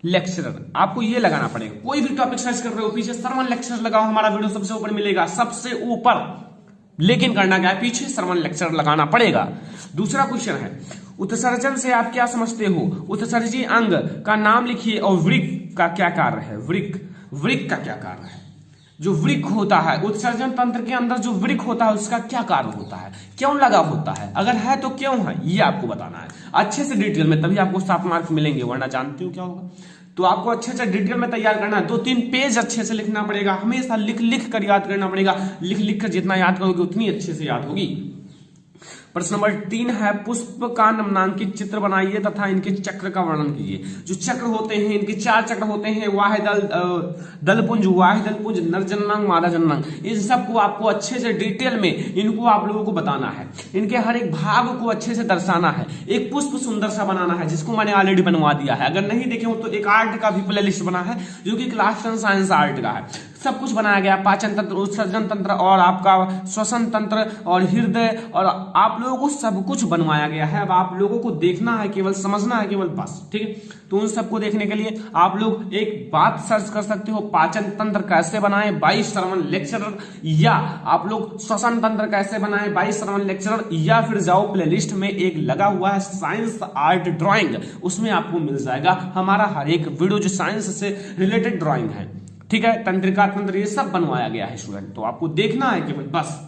लेक्चरर, आपको ये लगाना पड़ेगा। कोई भी टॉपिक सर्च कर रहे हो, पीछे श्रवण लेक्चरर लगाओ, हमारा वीडियो सबसे ऊपर मिलेगा, सबसे ऊपर। लेकिन करना क्या है, पीछे श्रवण लेक्चरर लगाना पड़ेगा। दूसरा क्वेश्चन है, उत्सर्जन से आप क्या समझते हो, उत्सर्जी अंग का नाम लिखिए और वृक्क का क्या कार्य है, वृक्क, वृक्क का क्या कार्य है। जो वृक्क होता है, उत्सर्जन तंत्र के अंदर जो वृक्क होता है उसका क्या कार्य होता है, क्यों लगा होता है, अगर है तो क्यों है, ये आपको बताना है अच्छे से डिटेल में, तभी आपको 7 मार्क्स मिलेंगे, वरना जानते हो क्या होगा। तो आपको अच्छे से डिटेल में तैयार करना है, 2-3 पेज अच्छे से लिखना पड़ेगा, हमेशा लिख लिख कर याद करना पड़ेगा, लिख लिख कर जितना याद करोगे उतनी अच्छे से याद होगी। प्रश्न नंबर 3 है, पुष्प का निम्नांकित चित्र बनाइए तथा इनके चक्र का वर्णन कीजिए। जो चक्र होते हैं, इनके 4 चक्र होते हैं, दलपुंज, दलपुंज, नर जननांग, मादा जननांग, इन सबको आपको अच्छे से डिटेल में इनको आप लोगों को बताना है, इनके हर एक भाग को अच्छे से दर्शाना है। एक पुष्प सुंदर सा बनाना है, जिसको मैंने ऑलरेडी बनवा दिया है, अगर नहीं देखे हो तो एक आर्ट का भी प्ले लिस्ट बना है जो कि क्लास 10 साइंस आर्ट का है, सब कुछ बनाया गया, पाचन तंत्र, उत्सर्जन तंत्र और आपका श्वसन तंत्र और हृदय, और आप लोगों को सब कुछ बनवाया गया है। अब आप लोगों को देखना है, केवल समझना है, केवल बस, ठीक है। तो उन सबको देखने के लिए आप लोग एक बात सर्च कर सकते हो, पाचन तंत्र कैसे बनाए बाय श्रवण लेक्चरर, या आप लोग श्वसन तंत्र कैसे बनाए बाय श्रवण लेक्चरर, या फिर जाओ प्लेलिस्ट में एक लगा हुआ है साइंस आर्ट ड्राइंग, उसमें आपको मिल जाएगा हमारा हर एक वीडियो जो साइंस से रिलेटेड ड्राइंग है, ठीक है। तंत्रिका तंत्र ये सब बनवाया गया है स्टूडेंट, तो आपको देखना है केवल बस।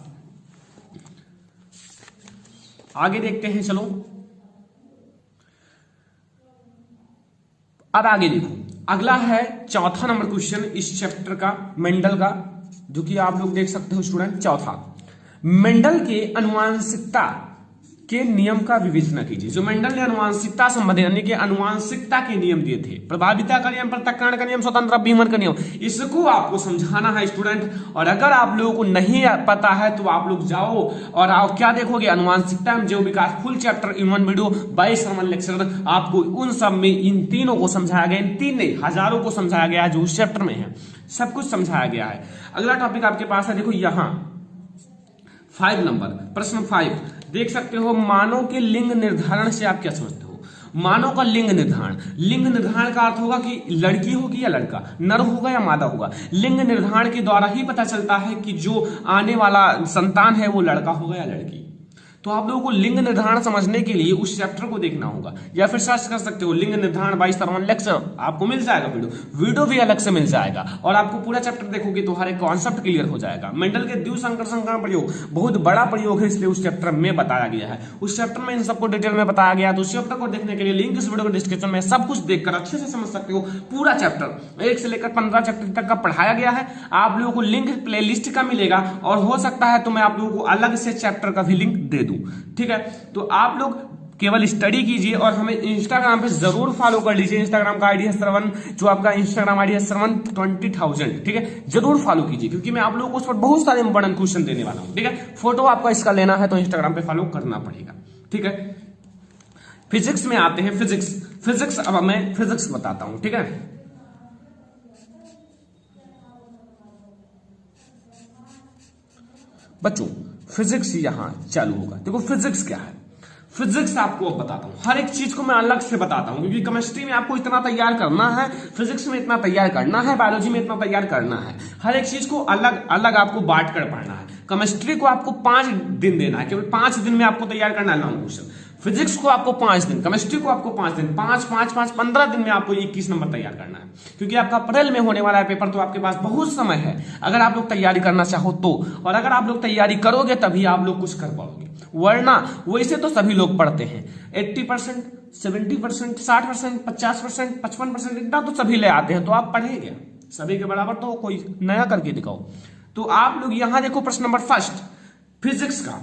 आगे देखते हैं, चलो अब आगे देखो, अगला है 4था नंबर क्वेश्चन इस चैप्टर का, मेंडल का, जो कि आप लोग देख सकते हो स्टूडेंट। 4था, मेंडल के अनुवांशिकता के नियम का विवेचना कीजिए। जो मेंडल ने अनुवांशिकता संबंधी यानी कि अनुवांशिकता के नियम दिए थे, प्रभाविता का नियम, पृथक्करण का नियम, स्वतंत्र बीमर का नियम, इसको आपको समझाना है स्टूडेंट। और अगर आप लोगों को नहीं पता है तो आप लोग जाओ और आप क्या देखोगे, अनुवांशिकता एवं जैव विकास full chapter in one video by Shravan lecturer, आपको उन सब में इन तीनों को समझाया गया, इन 3 नहीं हजारों को समझाया गया है जो उस चैप्टर में है, सब कुछ समझाया गया है। अगला टॉपिक आपके पास है, देखो यहां 5 नंबर, प्रश्न 5 देख सकते हो, मानव के लिंग निर्धारण से आप क्या समझते हो। मानव का लिंग निर्धारण, लिंग निर्धारण का अर्थ होगा कि लड़की होगी या लड़का, नर होगा या मादा होगा। लिंग निर्धारण के द्वारा ही पता चलता है कि जो आने वाला संतान है वो लड़का होगा या लड़की। तो आप लोगों को लिंग निर्धारण समझने के लिए उस चैप्टर को देखना होगा, या फिर सर्च कर सकते हो लिंग निर्धारण बाय श्रवण लेक्चर, आपको मिल जाएगा वीडियो भी अलग से मिल जाएगा, और आपको पूरा चैप्टर देखोगे तो हर एक कॉन्सेप्ट क्लियर हो जाएगा। मेंडल के द्विसंकर्षण का प्रयोग बहुत बड़ा प्रयोग है, इसलिए उस चैप्टर में बताया गया है, उस चैप्टर में इन सबको डिटेल में बताया गया। तो उस चैप्टर को देखने के लिए लिंक इस वीडियो के डिस्क्रिप्शन में, सब कुछ देखकर अच्छे से समझ सकते हो। पूरा चैप्टर 1 से लेकर 15 चैप्टर तक का पढ़ाया गया है, आप लोगों को लिंक प्ले लिस्ट का मिलेगा, और हो सकता है तो मैं आप लोगों को अलग से चैप्टर का भी लिंक दे दूं, ठीक है। तो आप लोग केवल स्टडी कीजिए और हमें इंस्टाग्राम पे जरूर फॉलो कर लीजिए। इंस्टाग्राम का आईडी है श्रवण, जो आपका इंस्टाग्राम आईडी है श्रवण 20,000, ठीक है, जरूर फॉलो कीजिए, क्योंकि मैं आप लोगों को उस पर बहुत सारे इंपॉर्टेंट क्वेश्चन देने वाला हूं, ठीक है। फोटो आपका इसका लेना है तो इंस्टाग्राम पे फॉलो करना पड़ेगा, ठीक है। फिजिक्स में आते हैं, फिजिक्स अब मैं फिजिक्स बताता हूं, ठीक है। बच्चों फिजिक्स यहां चालू होगा। देखो फिजिक्स क्या है, फिजिक्स आपको अब बताता हूं, हर एक चीज को मैं अलग से बताता हूं, क्योंकि केमिस्ट्री में आपको इतना तैयार करना है, फिजिक्स में इतना तैयार करना है, बायोलॉजी में इतना तैयार करना है, हर एक चीज को अलग अलग आपको बांट कर पढ़ना है। केमिस्ट्री को आपको 5 दिन देना है, केवल 5 दिन में आपको तैयार करना है लॉन्ग क्वेश्चन। फिजिक्स को आपको 5 दिन, केमिस्ट्री को आपको 5 दिन, 15 दिन में आपको 21 नंबर तैयार करना है, क्योंकि आपका अप्रैल में होने वाला है पेपर, तो आपके पास बहुत समय है अगर आप लोग तैयारी करना चाहो तो। और अगर आप लोग तैयारी करोगे तभी आप लोग कुछ कर पाओगे, वरना वैसे तो सभी लोग पढ़ते हैं 80%, 70%, 60%, 50%, 55%, इतना तो सभी ले आते हैं, तो आप पढ़ेंगे सभी के बराबर तो कोई नया करके दिखाओ। तो आप लोग यहां देखो प्रश्न नंबर 1 फिजिक्स का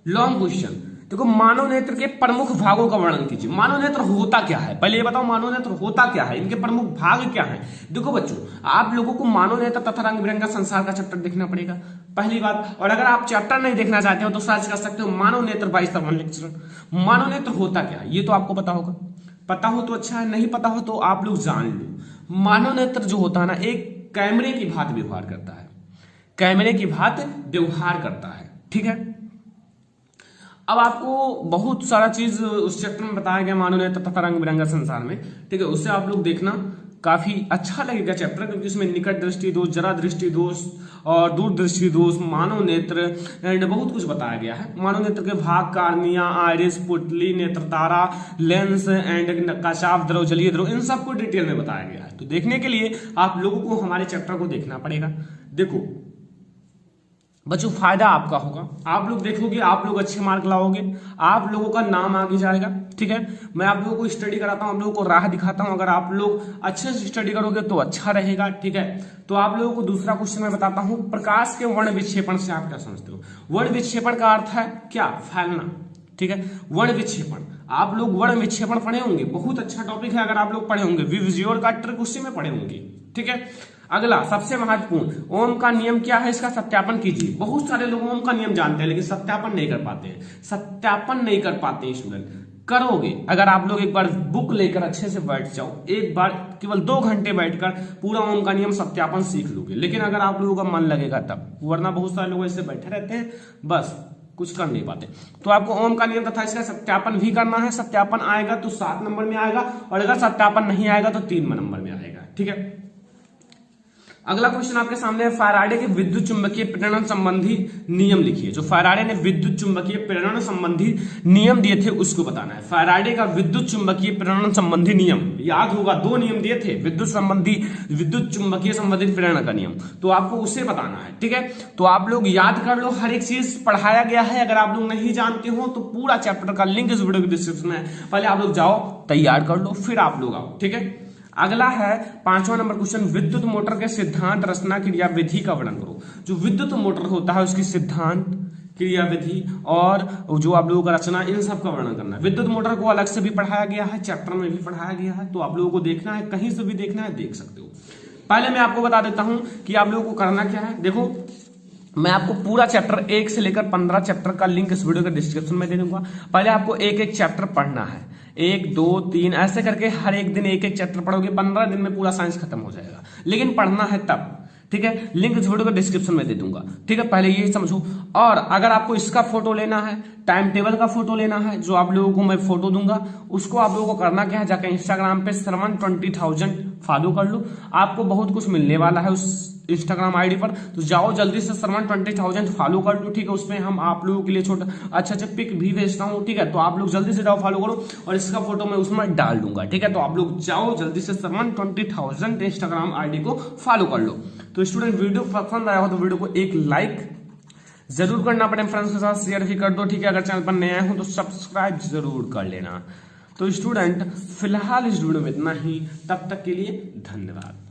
लॉन्ग क्वेश्चन। देखो मानव नेत्र के प्रमुख भागों का वर्णन कीजिए। मानव नेत्र होता क्या है, पहले ये बताओ मानव नेत्र होता क्या है, इनके प्रमुख भाग क्या हैं। देखो बच्चों, आप लोगों को मानव नेत्र तथा रंग बिरंगा संसार का चैप्टर देखना पड़ेगा, पहली बात। और अगर आप चैप्टर नहीं देखना चाहते हो तो सर्च कर सकते हो मानव नेत्र बाय श्रवण लेक्चरर। मानव नेत्र होता क्या है ये तो आपको पता होगा, पता हो तो अच्छा है, नहीं पता हो तो आप लोग जान लो। मानव नेत्र जो होता है ना, एक कैमरे की भांति व्यवहार करता है, कैमरे की भांति व्यवहार करता है, ठीक है। अब आपको बहुत सारा चीज उस चैप्टर में बताया गया मानव नेत्र तथा रंग बिरंगा संसार में, ठीक है, उससे आप लोग देखना काफी अच्छा लगेगा चैप्टर, क्योंकि उसमें निकट दृष्टि दोष, जरा दृष्टि दोष और दूर दृष्टि दोष, मानव नेत्र एंड बहुत कुछ बताया गया है। मानव नेत्र के भाग, कार्निया, आइरिस, पुतली, नेत्र तारा, लेंस एंड कशाफ द्रव, जलीय द्रव, इन सबको डिटेल में बताया गया है। है। तो देखने के लिए आप लोगों को हमारे चैप्टर को देखना पड़ेगा। देखो बच्चों, फायदा आपका होगा, आप लोग देखोगे, आप लोग अच्छे मार्क लाओगे, आप लोगों का नाम आगे जाएगा। ठीक है, मैं आप लोगों को स्टडी कराता हूं, आप लोगों को राह दिखाता हूं। अगर आप लोग अच्छे से स्टडी करोगे तो अच्छा रहेगा। ठीक है, तो आप लोगों को दूसरा क्वेश्चन मैं बताता हूं, प्रकाश के वर्ण विक्षेपण से आप क्या समझते हो? वर्ण विक्षेपण का अर्थ है क्या? फैलना। ठीक है, वर्ण विक्षेपण, आप लोग वर्ण विक्षेपण पढ़े होंगे, बहुत अच्छा टॉपिक है। अगर आप लोग पढ़े होंगे, विजुअल का ट्रिक उसी में पढ़े होंगे। ठीक है, अगला सबसे महत्वपूर्ण, ओम का नियम क्या है, इसका सत्यापन कीजिए। बहुत सारे लोग ओम का नियम जानते हैं लेकिन सत्यापन नहीं कर पाते हैं। सत्यापन नहीं कर पाते हैं स्टूडेंट, करोगे अगर आप लोग एक बार बुक लेकर अच्छे से बैठ जाओ, एक बार केवल 2 घंटे बैठकर पूरा ओम का नियम सत्यापन सीख लोगे। लेकिन अगर आप लोगों का मन लगेगा तब, वरना बहुत सारे लोग ऐसे बैठे रहते हैं, बस कुछ कर नहीं पाते। तो आपको ओम का नियम तथा इसका सत्यापन भी करना है। सत्यापन आएगा तो 7 नंबर में आएगा, और अगर सत्यापन नहीं आएगा तो 3 नंबर में आएगा। ठीक है, अगला क्वेश्चन आपके सामने है, फैराडे के विद्युत चुंबकीय प्रेरण संबंधी नियम लिखिए। जो फैराडे ने विद्युत चुंबकीय प्रेरण संबंधी नियम दिए थे उसको बताना है। फैराडे का विद्युत चुंबकीय प्रेरण संबंधी नियम याद होगा, 2 नियम दिए थे, विद्युत चुंबकीय संबंधी प्रेरण का नियम, तो आपको उसे बताना है। ठीक है, तो आप लोग याद कर लो, हर एक चीज पढ़ाया गया है। अगर आप लोग नहीं जानते हो तो पूरा चैप्टर का लिंक इस वीडियो के डिस्क्रिप्शन में है, पहले आप लोग जाओ तैयार कर लो, फिर आप लोग आओ। ठीक है, अगला है 5वां नंबर क्वेश्चन, विद्युत मोटर के सिद्धांत, रचना, क्रिया, विधि का वर्णन करो। जो विद्युत मोटर होता है उसकी सिद्धांत, क्रिया, विधि और जो आप लोगों का रचना, इन सब का वर्णन करना है। विद्युत मोटर को अलग से भी पढ़ाया गया है, चैप्टर में भी पढ़ाया गया है, तो आप लोगों को देखना है, कहीं से भी देखना है देख सकते हो। पहले मैं आपको बता देता हूं कि आप लोगों को करना क्या है। देखो, मैं आपको पूरा चैप्टर 1 से लेकर 15 चैप्टर का लिंक इस वीडियो के डिस्क्रिप्शन में दे दूंगा। पहले आपको एक एक चैप्टर पढ़ना है, 1 2 3 ऐसे करके हर एक दिन एक एक चैप्टर पढ़ोगे, 15 दिन में पूरा साइंस खत्म हो जाएगा। लेकिन पढ़ना है तब। ठीक है, लिंक इस वीडियो को डिस्क्रिप्शन में दे दूंगा। ठीक है, पहले ये समझो। और अगर आपको इसका फोटो लेना है, टाइम टेबल का फोटो लेना है, जो आप लोगों को मैं फोटो दूंगा, उसको आप लोगों को करना क्या है, जाकर इंस्टाग्राम पे श्रवण 20,000 फॉलो कर लो। आपको बहुत कुछ मिलने वाला है उस इंस्टाग्राम आईडी पर, तो जाओ जल्दी से श्रवण 20,000 फॉलो कर लो। ठीक है, उसमें हम आप लोगों के लिए छोटा अच्छे पिक भी भेजता हूँ। ठीक है, तो आप लोग जल्दी से जाओ फॉलो करो, और इसका फोटो मैं उसमें डाल दूंगा। ठीक है, तो आप लोग जाओ जल्दी से श्रवण 20,000 इंस्टाग्राम आईडी को फॉलो कर लो। तो स्टूडेंट, वीडियो पसंद आया हो तो वीडियो को एक लाइक जरूर करना, अपने फ्रेंड्स के साथ शेयर भी कर दो। ठीक है, अगर चैनल पर नए आए हो तो सब्सक्राइब जरूर कर लेना। तो स्टूडेंट, फिलहाल इस वीडियो में इतना ही, तब तक के लिए धन्यवाद।